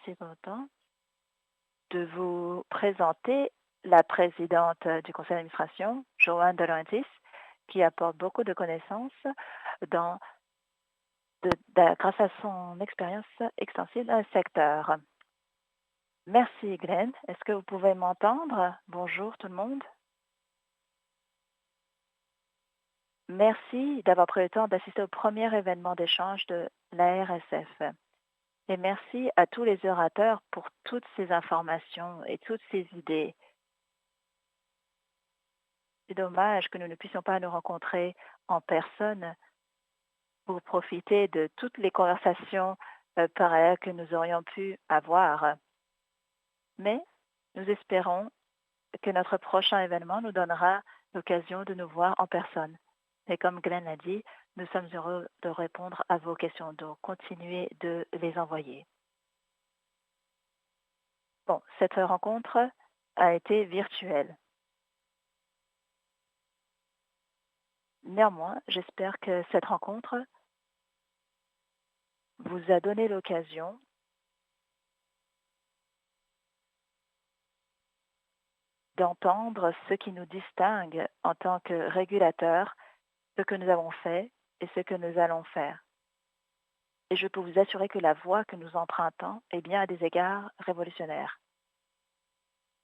aussi content de vous présenter la présidente du conseil d'administration, Joanne De Laurentiis, qui apporte beaucoup de connaissances dans, grâce à son expérience extensive dans le secteur. Merci Glenn. Est-ce que vous pouvez m'entendre? Bonjour tout le monde. Merci d'avoir pris le temps d'assister au premier événement d'échange de l'ARSF. Et merci à tous les orateurs pour toutes ces informations et toutes ces idées. C'est dommage que nous ne puissions pas nous rencontrer en personne pour profiter de toutes les conversations parallèles que nous aurions pu avoir. Mais nous espérons que notre prochain événement nous donnera l'occasion de nous voir en personne. Et comme Glenn l'a dit, nous sommes heureux de répondre à vos questions, donc continuez de les envoyer. Bon, cette rencontre a été virtuelle. Néanmoins, j'espère que cette rencontre vous a donné l'occasion d'entendre ce qui nous distingue en tant que régulateurs, ce que nous avons fait et ce que nous allons faire. Et je peux vous assurer que la voie que nous empruntons est bien à des égards révolutionnaires.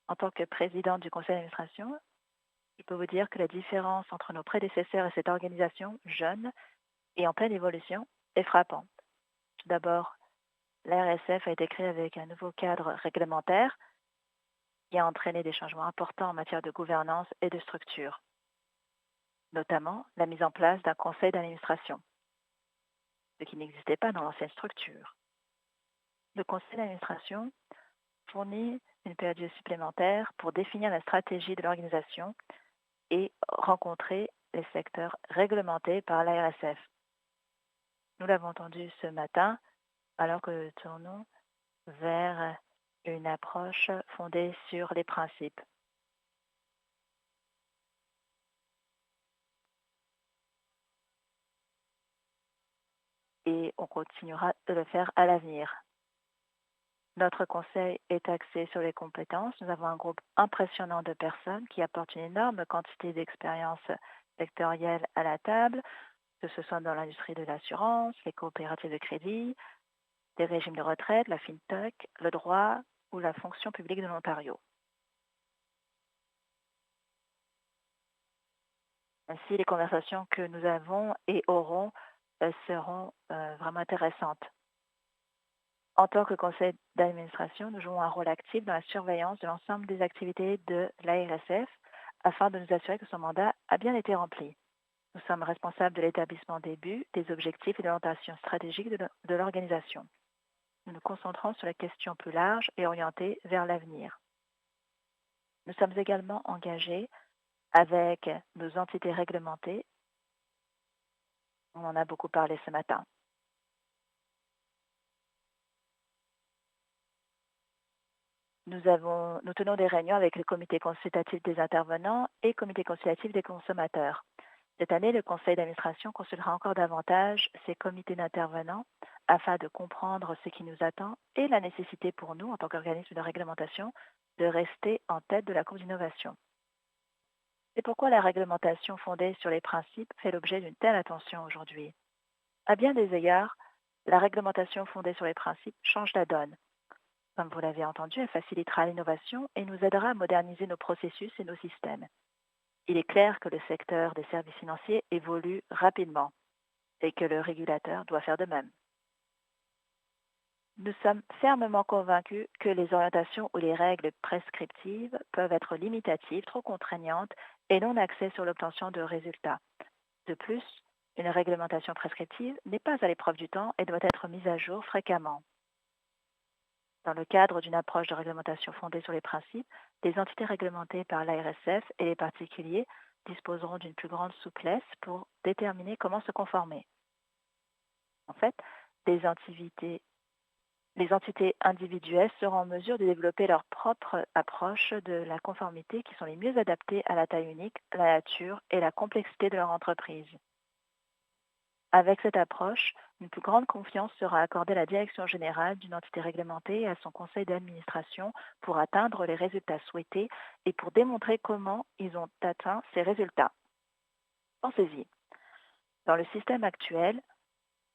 En tant que présidente du conseil d'administration, je peux vous dire que la différence entre nos prédécesseurs et cette organisation jeune et en pleine évolution est frappante. Tout d'abord, l'ARSF a été créée avec un nouveau cadre réglementaire qui a entraîné des changements importants en matière de gouvernance et de structure, notamment la mise en place d'un conseil d'administration, ce qui n'existait pas dans l'ancienne structure. Le conseil d'administration fournit une période supplémentaire pour définir la stratégie de l'organisation et rencontrer les secteurs réglementés par l'ARSF. Nous l'avons entendu ce matin alors que nous tournons vers une approche fondée sur les principes. Et on continuera de le faire à l'avenir. Notre conseil est axé sur les compétences. Nous avons un groupe impressionnant de personnes qui apportent une énorme quantité d'expérience sectorielle à la table, que ce soit dans l'industrie de l'assurance, les coopératives de crédit, les régimes de retraite, la fintech, le droit ou la fonction publique de l'Ontario. Ainsi, les conversations que nous avons et aurons seront vraiment intéressantes. En tant que conseil d'administration, nous jouons un rôle actif dans la surveillance de l'ensemble des activités de l'ARSF afin de nous assurer que son mandat a bien été rempli. Nous sommes responsables de l'établissement des buts, des objectifs et de l'orientation stratégique de l'organisation. Nous nous concentrons sur les questions plus larges et orientées vers l'avenir. Nous sommes également engagés avec nos entités réglementées. On en a beaucoup parlé ce matin. Nous tenons des réunions avec le comité consultatif des intervenants et le comité consultatif des consommateurs. Cette année, le conseil d'administration consultera encore davantage ces comités d'intervenants afin de comprendre ce qui nous attend et la nécessité pour nous, en tant qu'organisme de réglementation, de rester en tête de la courbe d'innovation. C'est pourquoi la réglementation fondée sur les principes fait l'objet d'une telle attention aujourd'hui. À bien des égards, la réglementation fondée sur les principes change la donne. Comme vous l'avez entendu, elle facilitera l'innovation et nous aidera à moderniser nos processus et nos systèmes. Il est clair que le secteur des services financiers évolue rapidement et que le régulateur doit faire de même. Nous sommes fermement convaincus que les orientations ou les règles prescriptives peuvent être limitatives, trop contraignantes et non axées sur l'obtention de résultats. De plus, une réglementation prescriptive n'est pas à l'épreuve du temps et doit être mise à jour fréquemment. Dans le cadre d'une approche de réglementation fondée sur les principes, les entités réglementées par l'ARSF et les particuliers disposeront d'une plus grande souplesse pour déterminer comment se conformer. En fait, les entités individuelles seront en mesure de développer leur propre approche de la conformité qui sont les mieux adaptées à la taille unique, la nature et la complexité de leur entreprise. Avec cette approche, une plus grande confiance sera accordée à la direction générale d'une entité réglementée et à son conseil d'administration pour atteindre les résultats souhaités et pour démontrer comment ils ont atteint ces résultats. Pensez-y. Dans le système actuel,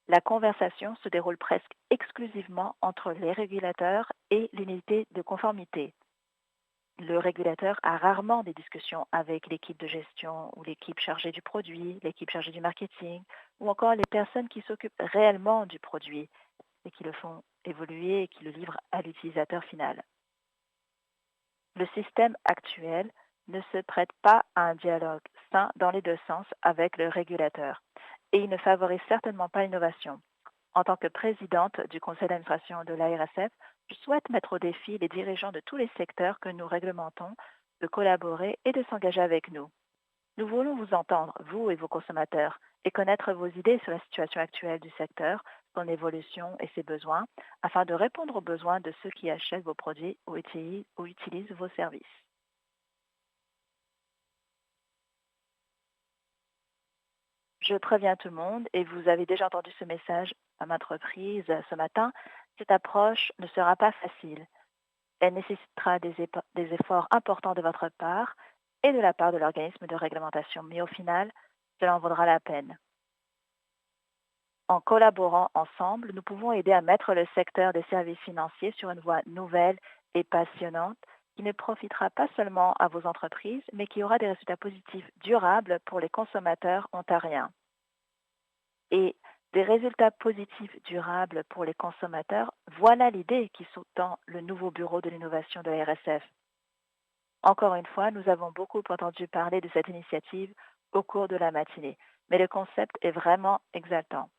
la conversation se déroule presque exclusivement entre les régulateurs et l'unité de conformité. Le régulateur a rarement des discussions avec l'équipe de gestion ou l'équipe chargée du produit, l'équipe chargée du marketing ou encore les personnes qui s'occupent réellement du produit et qui le font évoluer et qui le livrent à l'utilisateur final. Le système actuel ne se prête pas à un dialogue sain dans les deux sens avec le régulateur et il ne favorise certainement pas l'innovation. En tant que présidente du conseil d'administration de l'ARSF, je souhaite mettre au défi les dirigeants de tous les secteurs que nous réglementons de collaborer et de s'engager avec nous. Nous voulons vous entendre, vous et vos consommateurs, et connaître vos idées sur la situation actuelle du secteur, son évolution et ses besoins, afin de répondre aux besoins de ceux qui achètent vos produits ou utilisent vos services. Je préviens tout le monde, et vous avez déjà entendu ce message à maintes reprises ce matin, cette approche ne sera pas facile. Elle nécessitera des efforts importants de votre part et de la part de l'organisme de réglementation, mais au final, cela en vaudra la peine. En collaborant ensemble, nous pouvons aider à mettre le secteur des services financiers sur une voie nouvelle et passionnante qui ne profitera pas seulement à vos entreprises, mais qui aura des résultats positifs durables pour les consommateurs ontariens. Et des résultats positifs durables pour les consommateurs, voilà l'idée qui sous-tend le nouveau bureau de l'innovation de la RSF. Encore une fois, nous avons beaucoup entendu parler de cette initiative au cours de la matinée, mais le concept est vraiment exaltant.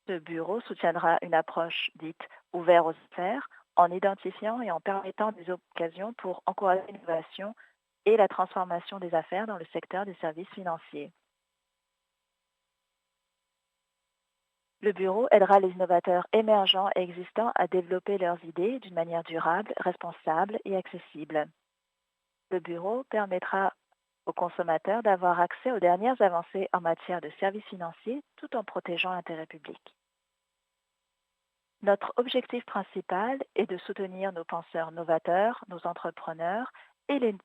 Ce bureau soutiendra une approche dite ouverte aux affaires en identifiant et en permettant des occasions pour encourager l'innovation et la transformation des affaires dans le secteur des services financiers. Le bureau aidera les innovateurs émergents et existants à développer leurs idées d'une manière durable, responsable et accessible. Le bureau permettra aux consommateurs d'avoir accès aux dernières avancées en matière de services financiers tout en protégeant l'intérêt public. Notre objectif principal est de soutenir nos penseurs novateurs, nos entrepreneurs et les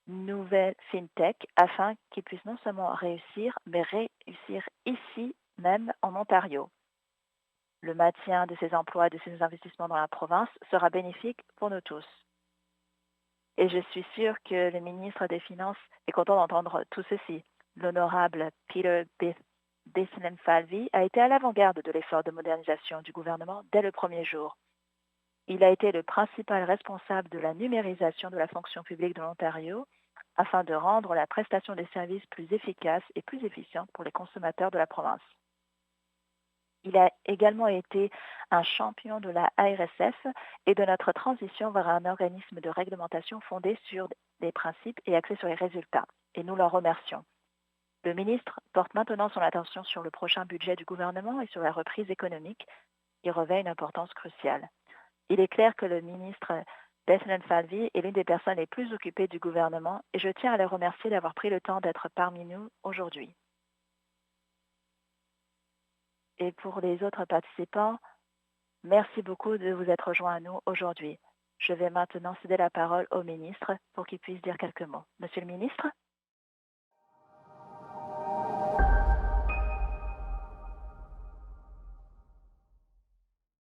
nouvelles fintech afin qu'ils puissent non seulement réussir, mais réussir ici même en Ontario. Le maintien de ces emplois et de ces investissements dans la province sera bénéfique pour nous tous. Et je suis sûre que le ministre des Finances est content d'entendre tout ceci. L'honorable Peter Bethlen-Falvey a été à l'avant-garde de l'effort de modernisation du gouvernement dès le premier jour. Il a été le principal responsable de la numérisation de la fonction publique de l'Ontario afin de rendre la prestation des services plus efficace et plus efficiente pour les consommateurs de la province. Il a également été un champion de la ARSF et de notre transition vers un organisme de réglementation fondé sur des principes et axé sur les résultats. Et nous l'en remercions. Le ministre porte maintenant son attention sur le prochain budget du gouvernement et sur la reprise économique qui revêt une importance cruciale. Il est clair que le ministre Bethlen-Falvey est l'une des personnes les plus occupées du gouvernement et je tiens à le remercier d'avoir pris le temps d'être parmi nous aujourd'hui. Et pour les autres participants, merci beaucoup de vous être rejoints à nous aujourd'hui. Je vais maintenant céder la parole au ministre pour qu'il puisse dire quelques mots. Monsieur le ministre?